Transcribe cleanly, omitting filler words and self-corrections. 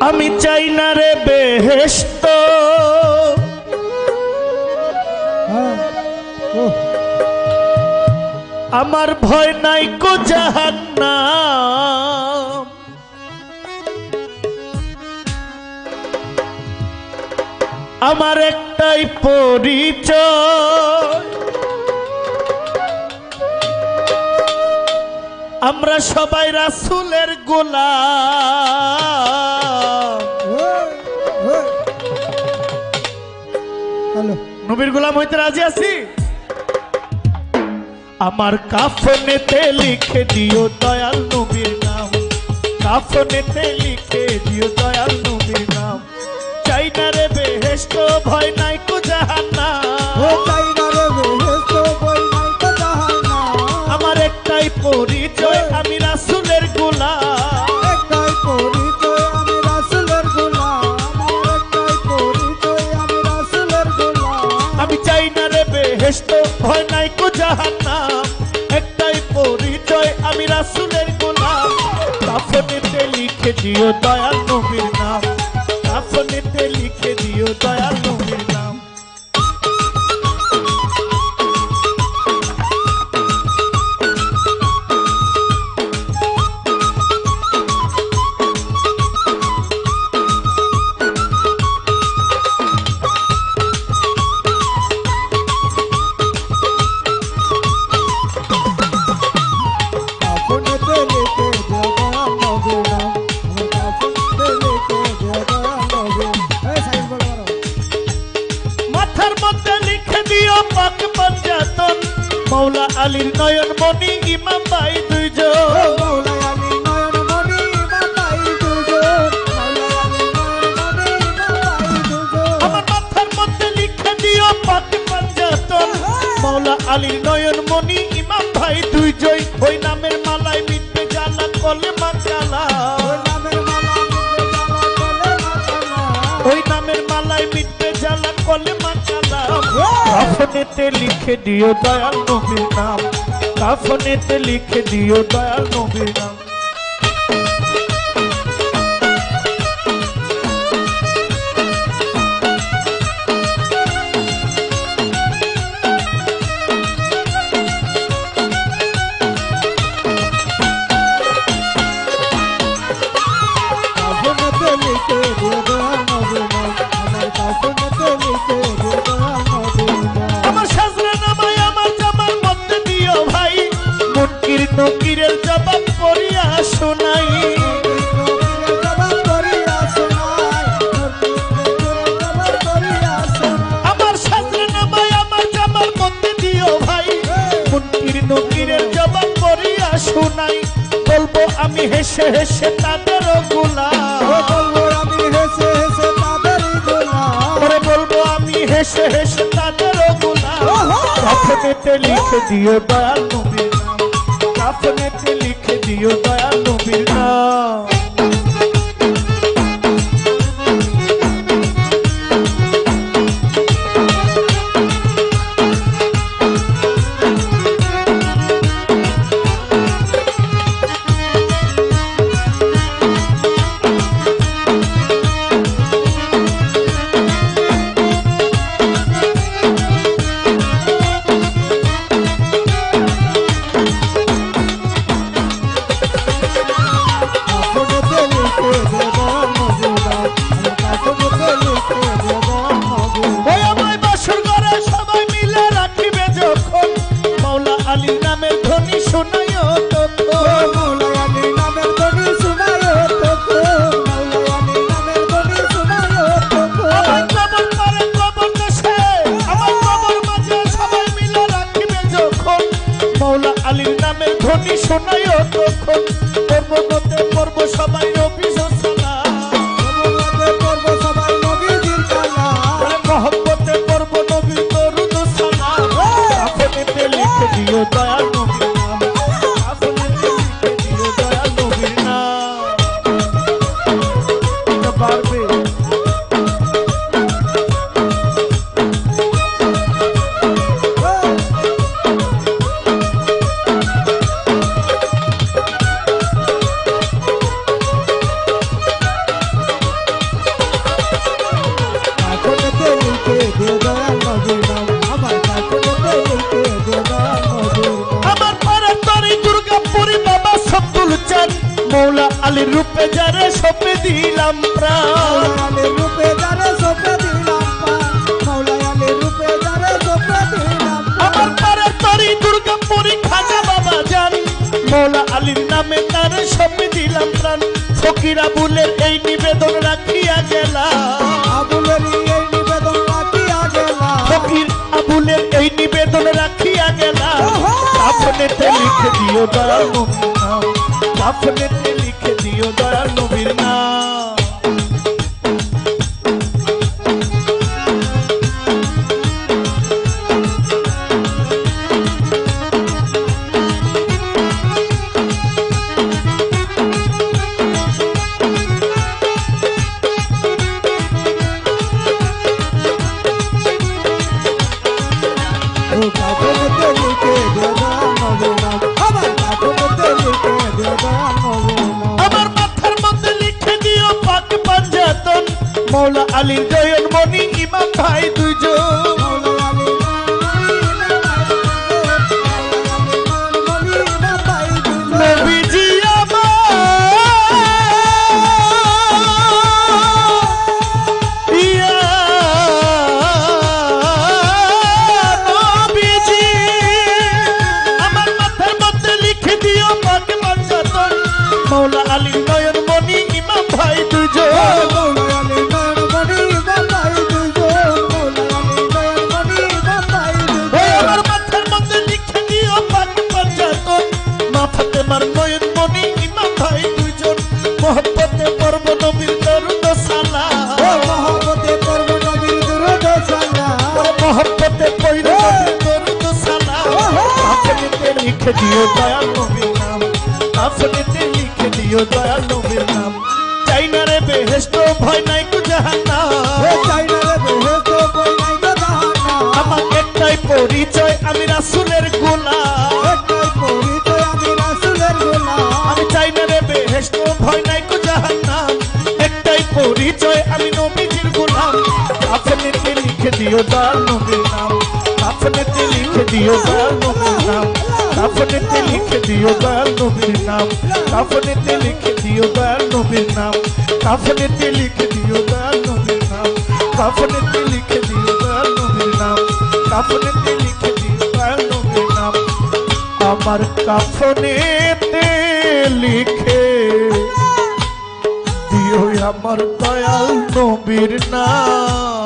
আমি চাই না রে বেহেশত, আমার ভয় নাই কো জাহান্নাম। আমার একটাই পরিচয়, আমরা সবাই রাসূলের গোলাম। নবীর গোলাম হইতে রাজি আছি। আমার কাফনেতে লিখে দিও দয়াল নবীর নাম, কাফনেতে লিখে দিও দয়াল নবীর নাম। চাই না রে বেহেশত, ভয় নাই কো জাহান্নাম। আমার একটাই পরিচয়, আমি রাসূলের গোলাম। আমি চাই না রে বেহেশত, ভয় নাই কো জাহান্নাম। একটাই পরিচয়, আমি রাসূলের গোলাম। কাফনেতে লিখে দিও দয়াল নবীর নাম, কাফনেতে লিখে দিও দয়াল নবীর নাম। মৌলা আলীর নয়ন মনি ইমাম ভাই দুইজন। আমার মাথার মধ্যে লিখে দিও পাক পাঞ্জাতন। মৌলা আলীর নয়ন মনি ইমাম ভাই দুইজন। ওই নামের মালায় মিটবে জ্বালা কলেমা জ্বালা, ওই নামের মালায় মিটবে জ্বালা কলেমা জ্বালা। কাফনেতে লিখে দিও দয়াল নবীর নাম, কাফনেতে লিখে দিও দয়াল নবীর নাম। নকিরের জবাব করিয়া শোনাই, আমার শাস্ত্রে নামায় আমার জামার মধ্যে দিও ভাই। মুনকির নকিরের জবাব করিয়া শোনাই। বলবো আমি হেসে হেসে তাদের গোলাম, বলবো আমি হেসে হেসে তাদের গোলাম। কাফনেতে লিখে দিও দয়াল নবীর নাম, কাফনেতে লিখে দিও দয়াল নবীর নাম। আলীর নামের ধ্বনি শোনায় তখন। পর্বতে পর্ব সবাই নবী সালাম, মহব্বতে পর্ব নবীর দরুদ সালাম। কাফনেতে লিখে দিও দয়াল নবীর নাম, কাফনেতে লিখে দিও দয়াল নবীর নাম। পারবে মৌলা আলীর রূপে যারে সপে দিলাম প্রাণ, আলীর রূপে যারে সপে দিলাম প্রাণ, মৌলা আলীর রূপে যারে সপে দিলাম প্রাণ। আমার পাড়ার তরি দুর্গাপুরি খাজা বাবা জান, মৌলা আলীর নামে তার সপে দিলাম প্রাণ। ফকির আবুলের এই নিবেদন রাখিয়া গেলাম, আবুলের এই নিবেদন রাখিয়া গেলাম, ফকির আবুলের এই নিবেদন রাখিয়া গেলাম। কাফনেতে লিখে দিও দয়াল নবীর নাম, কাফনেতে লিখে দিও দয়াল নবীর নাম। ও কাফনেতে লিখে দিও দয়াল নবীর নাম, আমার কাফনেতে লিখে দিও দয়াল নবীর নাম। আমার মাথার মধ্যে লিখে দিও পাক পাঞ্জাতন, মৌলা আলীর জয়নমণি ইমাম ভাই দুইজন। মৌলা আলী নবীজি আমার ইয়া নবীজি, আমার মাথার মধ্যে লিখে দিও পাক পাঞ্জাতন, মৌলা আলীর জয়নমণি ইমাম ভাই দুইজন। আমার মাথার মধ্যে লিখে দিও পাক পাঞ্জাতন, মাথাতে মার নয়নমণি ইমাম ভাই দুইজন। মহব্বতে পর্ব নবীর দরুদ সালাম, মহব্বতে পড়ব নবীর দরুদ সালাম। কাফনেতে লিখে দিও দয়াল নবীর নাম, কাফনেতে লিখে দিও দয়াল নবীর নাম। চাই না রে বেহেশত ভয় নাই কো জাহান্নাম, আমার একটাই পরিচয় আমি রাসূলের গোলাম। আমি চাই না রে বেহেশত ভয় নাই কো জাহান্নাম, একটাই পরিচয় আমি নবীজির গোলাম। কাফনেতে লিখে দিও দয়াল নবীর নাম, কাফনেতে লিখে দিও দয়াল নবীর নাম, কাফনেতে লিখে দিও দয়াল নবীর নাম, কাফনেতে লিখে দিও দয়াল নবীর নাম, কাফনেতে লিখে দিও দয়াল নবীর নাম, কাফনেতে লিখে দিও দয়াল নবীর নাম, কাফনেতে লিখে দিও দয়াল নবীর নাম। আমার কাফনেতে লিখে দিও আমার দয়াল নবীর নাম।